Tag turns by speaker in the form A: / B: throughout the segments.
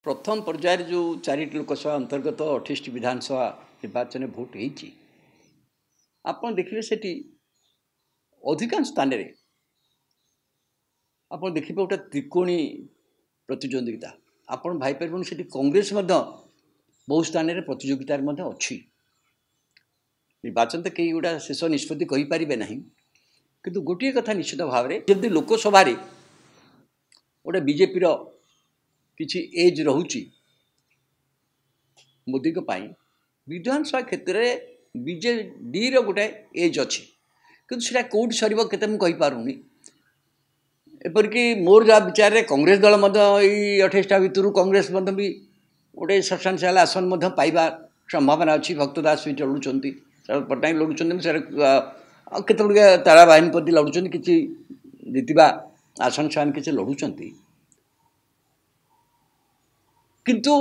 A: प्रथम पर्यायर जो 4 लोकसभा अंतर्गत 28 विधानसभा निर्वाचन भोट होती आप देखिए से अधिकांश स्थान में आप देखिए गोटे त्रिकोणी प्रतिद्वंदिता आप भाईपर से कांग्रेस बहु स्थान में प्रतियोगितार अच्छी निर्वाचन तो कई गोटा शेष निष्पत्ति कहींपारे ना किंतु गोटे कथा निश्चित भाव में जब लोकसभा गोटे बीजेपी किसी एज रोची मोदी विधानसभा क्षेत्र में बीजेडी गोटे एज अच्छी कि कौट सर के मुझे एपरिक मोर जहाँ विचार में कांग्रेस दल 28टा भितर कांग्रेस भी गोटे सब्सटेंशियल आसन पाइबा संभावना अच्छी भक्त दास भी लड़ुंट शरद पट्टनायक लड़ुंट केत तारा बाहिनी प्रति लड़ुंट कि जीतवा आसन से किसी लड़ुंट किंतु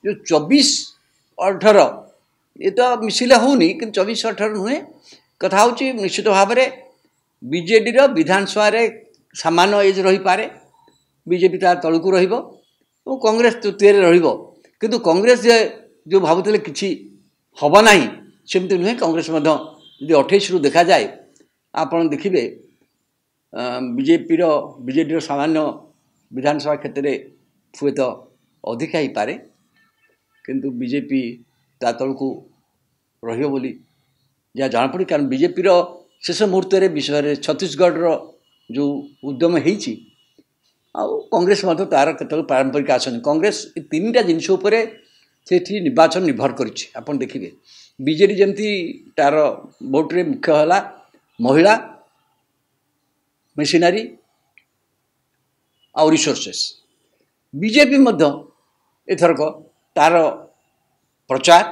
A: जो 24-18 ये तो मिसिले होनी कि 24-18 नुहे कथा हूँ निश्चित भाव में बीजेडी विधानसभा सामान एज रही पारे बीजेपी तार तलू कांग्रेस तृतीय किंतु कांग्रेस जो भावुले कि हम ना सेमती नुहे कांग्रेस यदि 28 रु देखा जाए आप देखिए बीजेडी सामान्य विधानसभा क्षेत्र में हुए तो अधिका ही पारे किंतु बीजेपी ता तलू रही जहाँ जनापड़ी कारण बीजेपी शेष मुहूर्त विषय छत्तीसगढ़ जो उद्यम होती कांग्रेस तार केत पारंपरिक आसन कांग्रेस तीन टा जिनस से निर्वाचन निर्भर कर देखिए बीजेडी जमती तार भोट्रे मुख्य है महिला मेसिनारी आ रिसोर्सेस बीजेपी एथरक तार प्रचार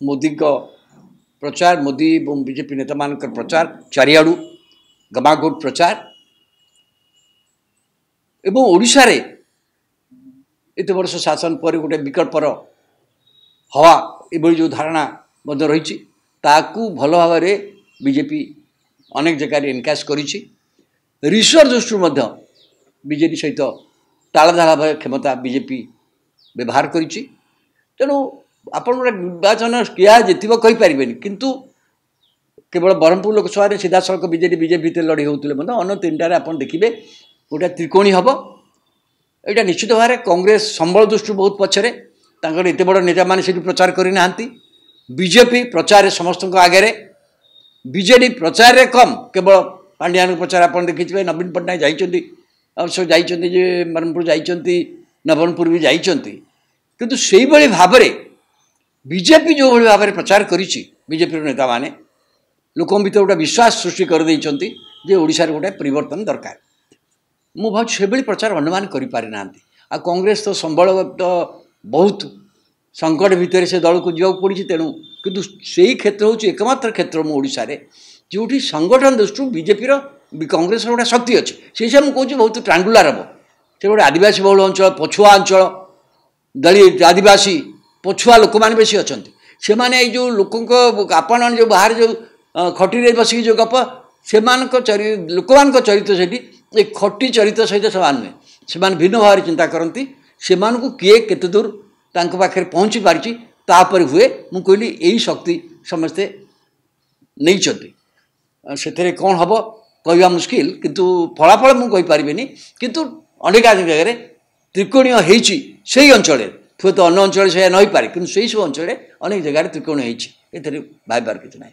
A: मोदी प्रचार मोदी और बीजेपी नेता मान प्रचार चारिआडू गमागोट प्रचार एवं ओडिशा रे एत वर्ष शासन पर गोटे विकल्पर हवा ये जो धारणा रही भल भाव में बीजेपी अनेक जगह एनकाश कर रिसर्च दृष्टि बीजेडी सहित तालधारा भाव क्षमता बीजेपी व्यवहार करी तेणु आप निर्वाचन क्या जीतब कहींपारे किंतु केवल ब्रह्मपुर लोकसभा सीधा सड़क बीजेडी बीजेपी लड़े होते अन्य 3टार आप देखिए गोटे त्रिकोणी हम यहाँ निश्चित भाव में कांग्रेस संबल दृष्टि बहुत पछरे एत बड़ नेता मैंने से प्रचार करना बीजेपी प्रचार समस्त आगे बीजेडी प्रचार कम केवल पांड्यान प्रचार आप देखिए नवीन पट्टनायक जाइए अवश्य जाइए ब्रह्मपुर जाइए नवरंगपुर भी जाइए किंतु से भाव में बीजेपी जो भाव में प्रचार बीजेपी नेता माने लोक भीतर गोटे विश्वास सृष्टि कर ओडिशा रे गोटे परिवर्तन दरकार मु भाव से प्रचार अनुमान करें आ कांग्रेस तो संबल तो बहुत संकट भितर से दल को जावाक पड़ी तेणु किंतु से क्षेत्र हूँ एकमात्र क्षेत्र मो ओडिशा रे जो संगठन दृष्टि बीजेपी कांग्रेस गोटे शक्ति अच्छी से मुझे कहूँ बहुत ट्रांगुलार हम से गोटे आदिवासी बहुल अंचल पछुआ अंचल दलित आदिवासी पछुआ लोक मैंने बेसी अच्छा से मैंने जो लोक आपण जो बाहर जो खटी बसिक जो गप से लोक मान चरित्र से खटी चरित्र सहित से नुहे भिन्न भाव में चिंता करती से किए केते दूर पाखे पहुँची पारी तापर हुए मुझे कहली यही शक्ति समस्ते नहीं से कौन हम कहवा मुस्किल किंतु फलाफल मुझे कहींपारे किंतु अनेक जगह त्रिकोणीय होई अंचल हुए तो अन्य अंचल से नहीं पारे कि सब अंचल अनेक जगह त्रिकोणीय होती भाईबार किसी ना।